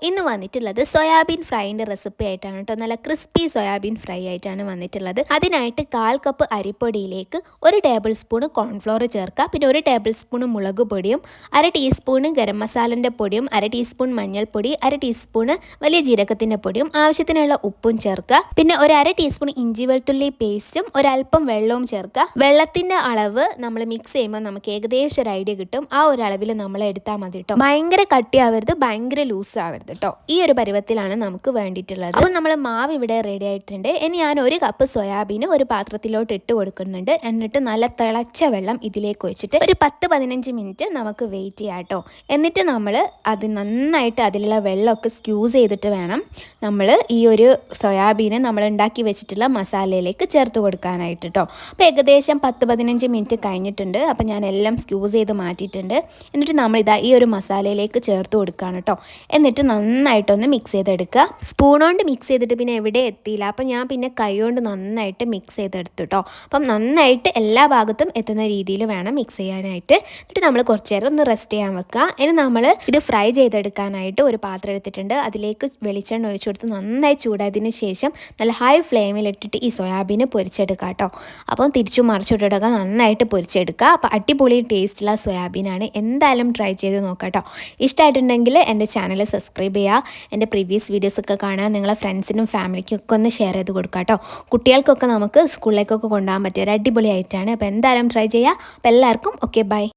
ഇന്ന് വന്നിട്ടുള്ളത് soybean ഫ്രൈൻ്റെ recipe ആയിട്ടാണ് കേട്ടോ. നല്ല ക്രിസ്പി സോയാബീൻ ഫ്രൈ ആയിട്ടാണ് വന്നിട്ടുള്ളത്. അതിനായിട്ട് 1/4 കപ്പ് അരിപ്പൊടിയിലേക്ക് 1 ടേബിൾ സ്പൂൺ കോൺഫ്ലോർ ചേർക്കുക. പിന്നെ 1 ടേബിൾ സ്പൂൺ മുളക് പൊടിയും 1/2 ടീസ്പൂൺ ഗരം മസാലൻ്റെ പൊടിയും 1/2 ടീസ്പൂൺ മഞ്ഞൾപ്പൊടി 1/2 ടീസ്പൂൺ വലിയ ജീരകത്തിൻ്റെ പൊടിയും ആവശ്യത്തിനുള്ള ഉപ്പും ചേർക്കുക. പിന്നെ 1/2 ടീസ്പൂൺ ഇഞ്ചി വെളുത്തുള്ളി പേസ്റ്റും ഒരല്പം വെള്ളവും ചേർക്കുക. വെള്ളത്തിൻ്റെ അളവ് നമ്മൾ മിക്സ് ചെയ്യുമ്പോൾ നമുക്ക് ഏകദേശം ഒരു ഐഡിയ കിട്ടും. ആ ഒരു അളവിൽ നമ്മൾ എടുത്താൽ മതി കേട്ടോ. ഭയങ്കര കട്ടിയാവരുത്, ഭയങ്കര ലൂസ് ആവരുത് കേട്ടോ. ഈ ഒരു പരുവത്തിലാണ് നമുക്ക് വേണ്ടിയിട്ടുള്ളത്. അപ്പോൾ നമ്മൾ മാവ് ഇവിടെ റെഡി ആയിട്ടുണ്ട്. ഇനി ഞാൻ 1 കപ്പ് സോയാബീൻ ഒരു പാത്രത്തിലോട്ട് ഇട്ട് കൊടുക്കുന്നുണ്ട്. എന്നിട്ട് നല്ല തിളച്ച വെള്ളം ഇതിലേക്ക് ഒഴിച്ചിട്ട് ഒരു 10-15 മിനിറ്റ് നമുക്ക് വെയിറ്റ് ചെയ്യാം കേട്ടോ. എന്നിട്ട് നമ്മൾ അത് നന്നായിട്ട് അതിലുള്ള വെള്ളമൊക്കെ സ്ക്യൂസ് ചെയ്തിട്ട് വേണം നമ്മൾ ഈ ഒരു സോയാബീനെ നമ്മൾ ഉണ്ടാക്കി വെച്ചിട്ടുള്ള മസാലയിലേക്ക് ചേർത്ത് കൊടുക്കാനായിട്ട് കേട്ടോ. അപ്പോൾ ഏകദേശം 10-15 മിനിറ്റ് കഴിഞ്ഞിട്ടുണ്ട്. അപ്പോൾ ഞാൻ എല്ലാം സ്ക്യൂസ് ചെയ്ത് മാറ്റിയിട്ടുണ്ട്. എന്നിട്ട് നമ്മളിതാ ഈ ഒരു മസാലയിലേക്ക് ചേർത്ത് കൊടുക്കുകയാണ് കേട്ടോ. എന്നിട്ട് നന്നായിട്ടൊന്ന് മിക്സ് ചെയ്തെടുക്കുക. സ്പൂൺ കൊണ്ട് മിക്സ് ചെയ്തിട്ട് പിന്നെ എവിടെ എത്തിയില്ല. അപ്പം ഞാൻ പിന്നെ കൈ കൊണ്ട് നന്നായിട്ട് മിക്സ് ചെയ്തെടുത്തു കേട്ടോ. അപ്പം നന്നായിട്ട് എല്ലാ ഭാഗത്തും എത്തുന്ന രീതിയിൽ വേണം മിക്സ് ചെയ്യാനായിട്ട്. എന്നിട്ട് നമ്മൾ കുറച്ച് നേരം ഒന്ന് റെസ്റ്റ് ചെയ്യാൻ വെക്കുക. ഇനി നമ്മൾ ഇത് ഫ്രൈ ചെയ്തെടുക്കാനായിട്ട് ഒരു പാത്രം എടുത്തിട്ടുണ്ട്. അതിലേക്ക് വെളിച്ചെണ്ണ ഒഴിച്ചു കൊടുത്ത് നന്നായി ചൂടായതിന് ശേഷം നല്ല ഹൈ ഫ്ലെയിമിലിട്ടിട്ട് ഈ സോയാബീന് പൊരിച്ചെടുക്കുക കേട്ടോ. അപ്പം തിരിച്ചു മറിച്ചിട്ടെടുക്കുക, നന്നായിട്ട് പൊരിച്ചെടുക്കുക. അപ്പോൾ അടിപൊളി ടേസ്റ്റുള്ള സോയാബീനാണ്. എന്തായാലും ട്രൈ ചെയ്ത് നോക്കാം കേട്ടോ. ഇഷ്ടമായിട്ടുണ്ടെങ്കിൽ എൻ്റെ ചാനൽ സബ്സ്ക്രൈബ് ചെയ്യുക. എൻ്റെ പ്രീവിയസ് വീഡിയോസൊക്കെ കാണുക. നിങ്ങളെ ഫ്രണ്ട്സിനും ഫാമിലിക്കും ഒക്കെ ഒന്ന് ഷെയർ ചെയ്ത് കൊടുക്കുക കേട്ടോ. കുട്ടികൾക്കൊക്കെ നമുക്ക് സ്കൂളിലേക്കൊക്കെ കൊണ്ടുപോകാൻ പറ്റിയ ഒരു അടിപൊളി ആയിട്ടാണ്. അപ്പോൾ എന്തായാലും ട്രൈ ചെയ്യുക. അപ്പോൾ എല്ലാവർക്കും ഓക്കെ, ബൈ.